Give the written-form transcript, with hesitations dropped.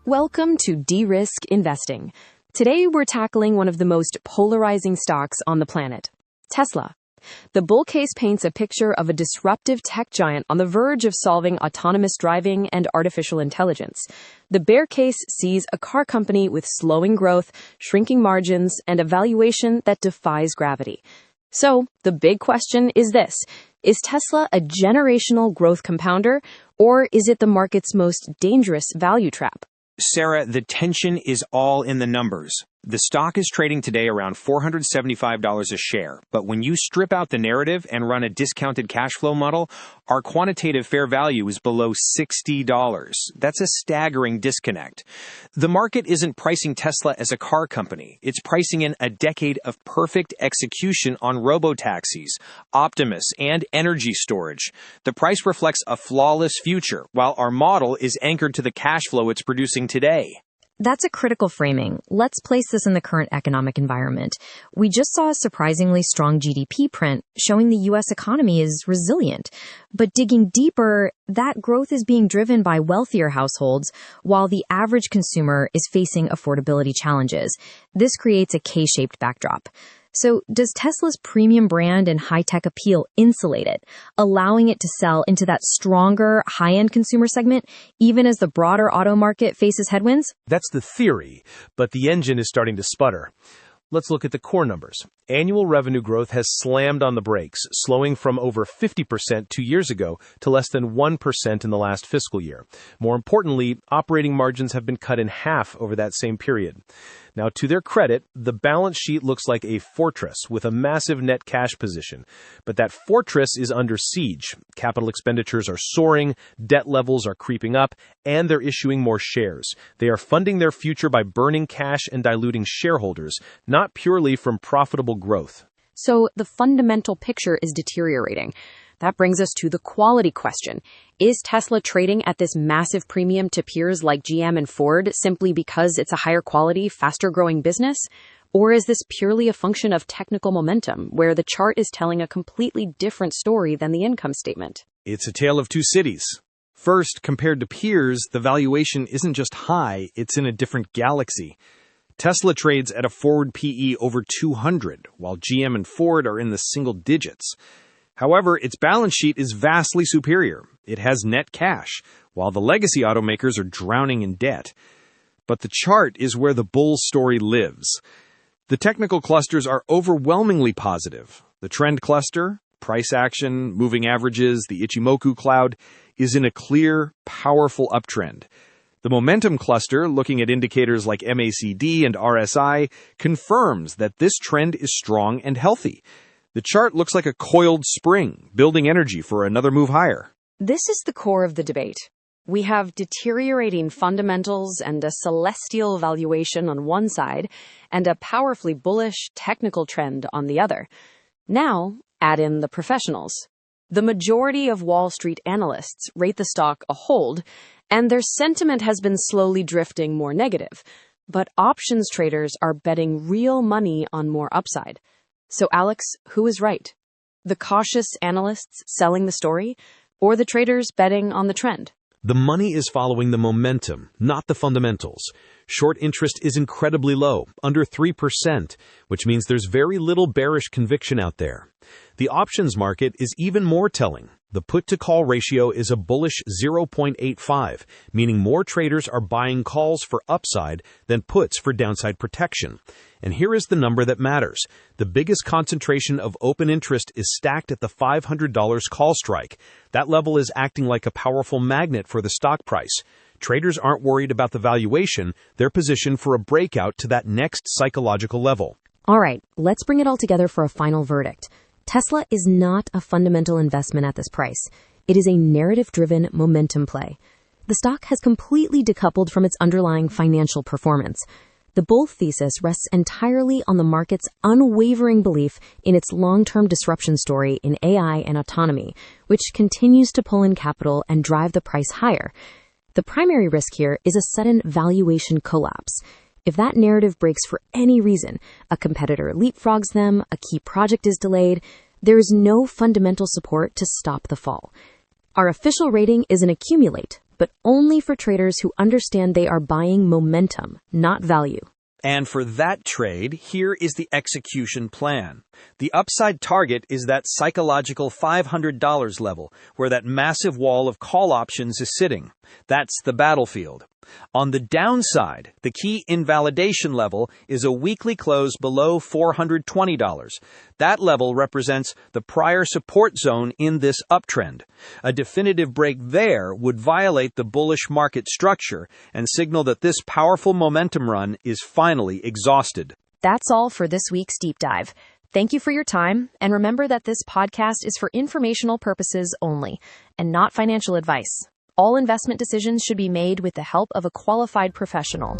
Welcome to De-Risk Investing. Today we're tackling one of the most polarizing stocks on the planet, Tesla. The bull case paints a picture of a disruptive tech giant on the verge of solving autonomous driving and artificial intelligence. The bear case sees a car company with slowing growth, shrinking margins, and a valuation that defies gravity. So, the big question is this: is Tesla a generational growth compounder, or is it the market's most dangerous value trap? Sarah, the tension is all in the numbers. The stock is trading today around $475 a share, but when you strip out the narrative and run a discounted cash flow model, our quantitative fair value is below $60. That's a staggering disconnect. The market isn't pricing Tesla as a car company. It's pricing in a decade of perfect execution on robotaxis, Optimus, and energy storage. The price reflects a flawless future, while our model is anchored to the cash flow it's producing today. That's a critical framing. Let's place this in the current economic environment. We just saw a surprisingly strong GDP print showing the U.S. economy is resilient. But digging deeper, that growth is being driven by wealthier households, while the average consumer is facing affordability challenges. This creates a K-shaped backdrop. So does Tesla's premium brand and high-tech appeal insulate it, allowing it to sell into that stronger, high-end consumer segment, even as the broader auto market faces headwinds? That's the theory, but the engine is starting to sputter. Let's look at the core numbers. Annual revenue growth has slammed on the brakes, slowing from over 50% 2 years ago to less than 1% in the last fiscal year. More importantly, operating margins have been cut in half over that same period. Now, to their credit, the balance sheet looks like a fortress with a massive net cash position. But that fortress is under siege. Capital expenditures are soaring, debt levels are creeping up, and they're issuing more shares. They are funding their future by burning cash and diluting shareholders, not purely from profitable growth. So the fundamental picture is deteriorating. That brings us to the quality question. Is Tesla trading at this massive premium to peers like GM and Ford simply because it's a higher quality, faster growing business? Or is this purely a function of technical momentum, where the chart is telling a completely different story than the income statement? It's a tale of two cities. First, compared to peers, the valuation isn't just high, it's in a different galaxy. Tesla trades at a forward PE over 200, while GM and Ford are in the single digits. However, its balance sheet is vastly superior. It has net cash, while the legacy automakers are drowning in debt. But the chart is where the bull story lives. The technical clusters are overwhelmingly positive. The trend cluster, price action, moving averages, the Ichimoku cloud, is in a clear, powerful uptrend. The momentum cluster, looking at indicators like MACD and RSI, confirms that this trend is strong and healthy. The chart looks like a coiled spring, building energy for another move higher. This is the core of the debate. We have deteriorating fundamentals and a celestial valuation on one side, and a powerfully bullish technical trend on the other. Now, add in the professionals. The majority of Wall Street analysts rate the stock a hold, and their sentiment has been slowly drifting more negative. But options traders are betting real money on more upside. So, Alex, who is right? The cautious analysts selling the story, or the traders betting on the trend? The money is following the momentum, not the fundamentals. Short interest is incredibly low, under 3%, which means there's very little bearish conviction out there. The options market is even more telling. The put-to-call ratio is a bullish 0.85, meaning more traders are buying calls for upside than puts for downside protection. And here is the number that matters. The biggest concentration of open interest is stacked at the $500 call strike. That level is acting like a powerful magnet for the stock price. Traders aren't worried about the valuation, they're positioned for a breakout to that next psychological level. All right, let's bring it all together for a final verdict. Tesla is not a fundamental investment at this price. It is a narrative-driven momentum play. The stock has completely decoupled from its underlying financial performance. The bull thesis rests entirely on the market's unwavering belief in its long-term disruption story in AI and autonomy, which continues to pull in capital and drive the price higher. The primary risk here is a sudden valuation collapse. If that narrative breaks for any reason, a competitor leapfrogs them, a key project is delayed, there is no fundamental support to stop the fall. Our official rating is an accumulate, but only for traders who understand they are buying momentum, not value. And for that trade, here is the execution plan. The upside target is that psychological $500 level, where that massive wall of call options is sitting. That's the battlefield. On the downside, the key invalidation level is a weekly close below $420. That level represents the prior support zone in this uptrend. A definitive break there would violate the bullish market structure and signal that this powerful momentum run is finally exhausted. That's all for this week's deep dive. Thank you for your time, and remember that this podcast is for informational purposes only, and not financial advice. All investment decisions should be made with the help of a qualified professional.